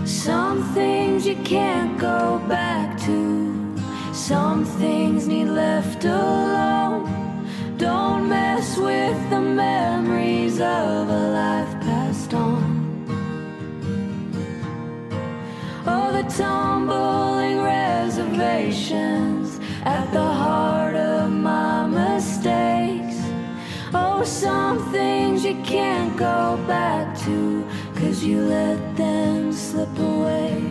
Some things you can't go back to. Some things need left alone. Don't mess with the memories of a life passed on. Oh, the tumbling reservations at the heart of my mistakes. Oh, some things you can't go back to, 'cause you let them slip away.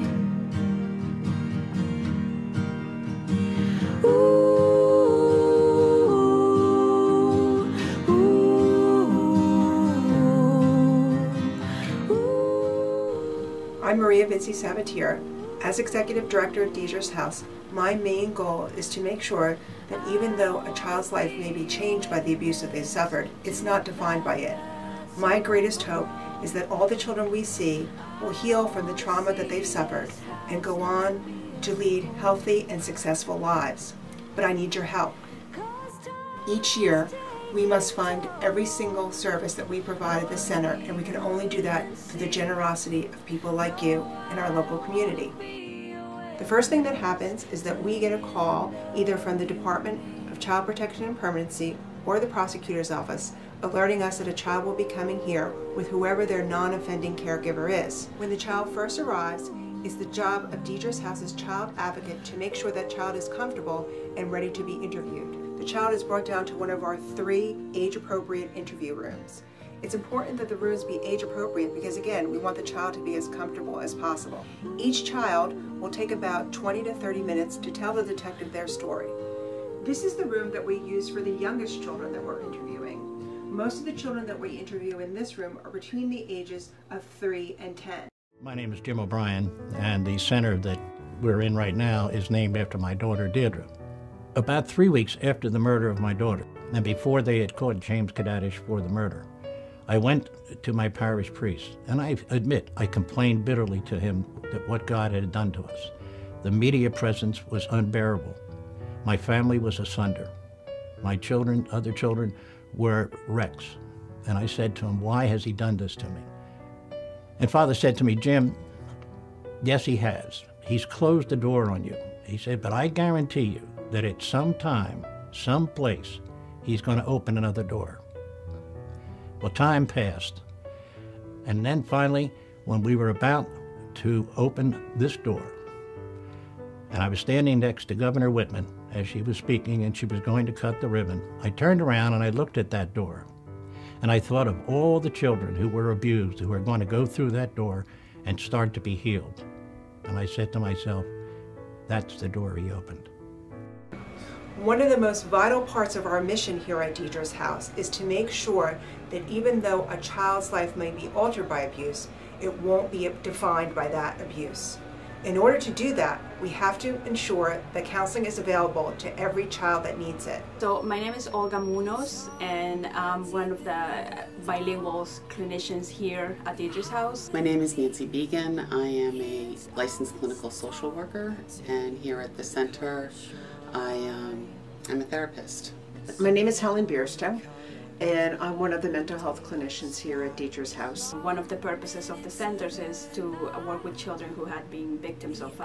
I'm Maria Vinci Sabatier. As Executive Director of Deirdre's House, my main goal is to make sure that even though a child's life may be changed by the abuse that they suffered, it's not defined by it. My greatest hope is that all the children we see will heal from the trauma that they've suffered and go on to lead healthy and successful lives. But I need your help. Each year, we must fund every single service that we provide at the center, and we can only do that through the generosity of people like you in our local community. The first thing that happens is that we get a call either from the Department of Child Protection and Permanency or the prosecutor's office alerting us that a child will be coming here with whoever their non-offending caregiver is. When the child first arrives, it's the job of Deirdre's House's child advocate to make sure that child is comfortable and ready to be interviewed. The child is brought down to one of our 3 age-appropriate interview rooms. It's important that the rooms be age-appropriate because, again, we want the child to be as comfortable as possible. Each child will take about 20 to 30 minutes to tell the detective their story. This is the room that we use for the youngest children that we're interviewing. Most of the children that we interview in this room are between the ages of 3 and 10. My name is Jim O'Brien, and the center that we're in right now is named after my daughter, Deirdre. About 3 weeks after the murder of my daughter, and before they had caught James Kadadish for the murder, I went to my parish priest, and I admit I complained bitterly to him that what God had done to us. The media presence was unbearable. My family was asunder. My children, other children, were wrecks. And I said to him, why has he done this to me? And Father said to me, Jim, yes, he has. He's closed the door on you. He said, but I guarantee you that at some time, some place, he's going to open another door. Well, time passed. And then finally, when we were about to open this door, and I was standing next to Governor Whitman as she was speaking and she was going to cut the ribbon, I turned around and I looked at that door. And I thought of all the children who were abused, who were going to go through that door and start to be healed. And I said to myself, that's the door he opened. One of the most vital parts of our mission here at Deirdre's House is to make sure that even though a child's life may be altered by abuse, it won't be defined by that abuse. In order to do that, we have to ensure that counseling is available to every child that needs it. So my name is Olga Munoz, and I'm one of the bilingual clinicians here at Deirdre's House. My name is Nancy Began. I am a licensed clinical social worker, and here at the center I'm a therapist. My name is Helen Bierstow, and I'm one of the mental health clinicians here at Deirdre's House. One of the purposes of the centers is to work with children who had been victims of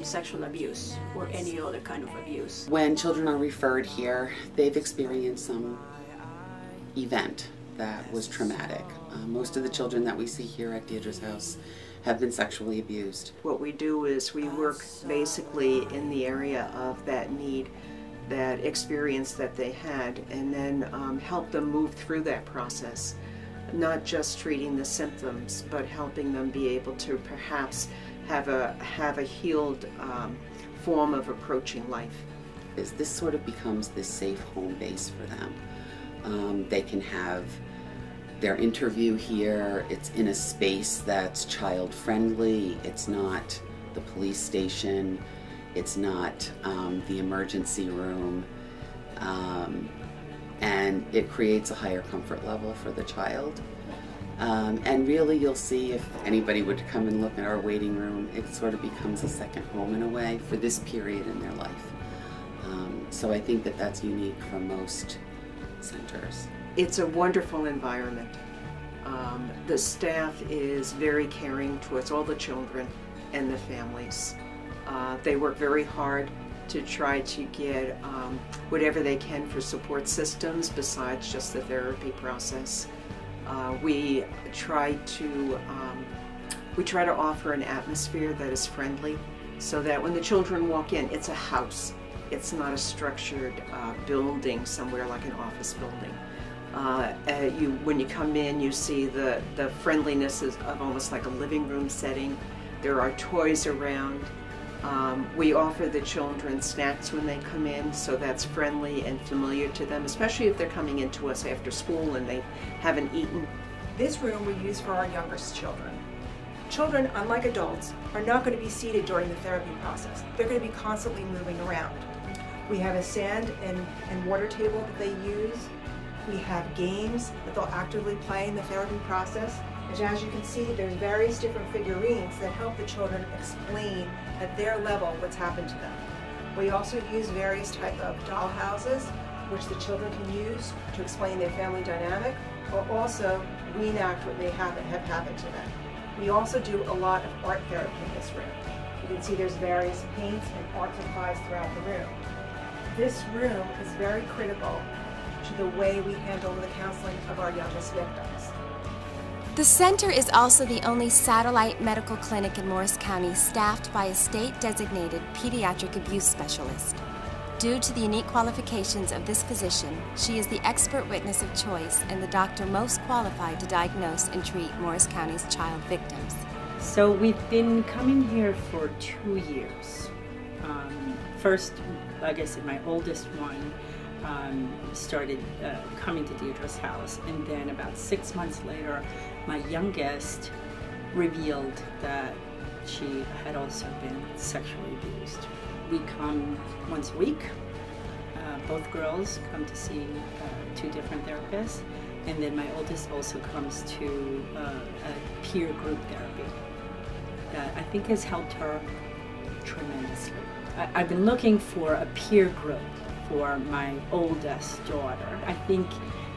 sexual abuse or any other kind of abuse. When children are referred here, they've experienced some event that was traumatic. Most of the children that we see here at Deirdre's House have been sexually abused. What we do is we work basically in the area of that need, that experience that they had, and then help them move through that process. Not just treating the symptoms, but helping them be able to perhaps have a healed form of approaching life. This sort of becomes this safe home base for them. They can have their interview here. It's in a space that's child friendly. It's not the police station. It's not the emergency room. And it creates a higher comfort level for the child. And really you'll see if anybody would come and look at our waiting room, it sort of becomes a second home in a way for this period in their life. So I think that that's unique from most centers. It's a wonderful environment. The staff is very caring towards all the children and the families. They work very hard to try to get whatever they can for support systems besides just the therapy process. We try to offer an atmosphere that is friendly, so that when the children walk in, it's a house. It's not a structured building somewhere like an office building. When you come in, you see the friendliness of almost like a living room setting. There are toys around. We offer the children snacks when they come in, so that's friendly and familiar to them, especially if they're coming into us after school and they haven't eaten. This room we use for our youngest children. Children, unlike adults, are not going to be seated during the therapy process. They're going to be constantly moving around. We have a sand and water table that they use. We have games that they'll actively play in the therapy process. And as you can see, there's various different figurines that help the children explain at their level what's happened to them. We also use various types of doll houses, which the children can use to explain their family dynamic, or also reenact what may have happened to them. We also do a lot of art therapy in this room. You can see there's various paints and art supplies throughout the room. This room is very critical to the way we handle the counseling of our youngest victims. The center is also the only satellite medical clinic in Morris County staffed by a state-designated pediatric abuse specialist. Due to the unique qualifications of this physician, she is the expert witness of choice and the doctor most qualified to diagnose and treat Morris County's child victims. So we've been coming here for 2 years. First, like I said, my oldest one started coming to Deirdre's house, and then about 6 months later, my youngest revealed that she had also been sexually abused. We come once a week. Both girls come to see 2 different therapists, and then my oldest also comes to a peer group therapy that I think has helped her tremendously. I've been looking for a peer group for my oldest daughter. I think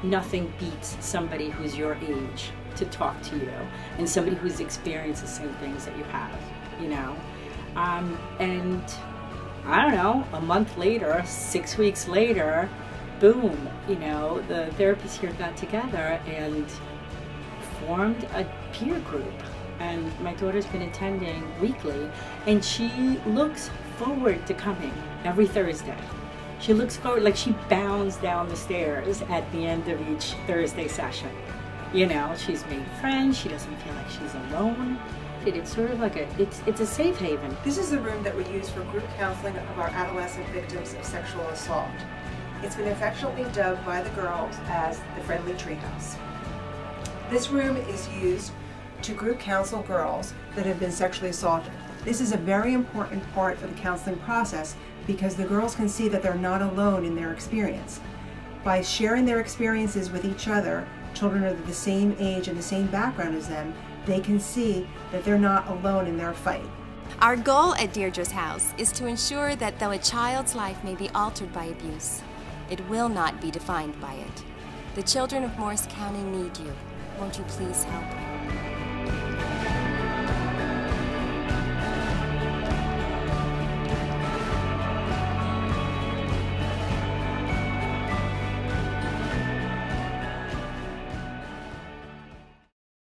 nothing beats somebody who's your age to talk to you, and somebody who's experienced the same things that you have, you know. And I don't know, a month later, 6 weeks later, boom, you know, the therapists here got together and formed a peer group. And my daughter's been attending weekly, and she looks forward to coming every Thursday. She looks forward, like she bounds down the stairs at the end of each Thursday session. You know, she's made friends, she doesn't feel like she's alone. It's sort of like it's a safe haven. This is the room that we use for group counseling of our adolescent victims of sexual assault. It's been affectionately dubbed by the girls as the Friendly Treehouse. This room is used to group counsel girls that have been sexually assaulted. This is a very important part of the counseling process because the girls can see that they're not alone in their experience. By sharing their experiences with each other, children are the same age and the same background as them, they can see that they're not alone in their fight. Our goal at Deirdre's house is to ensure that though a child's life may be altered by abuse, it will not be defined by it. The children of Morris County need you. Won't you please help?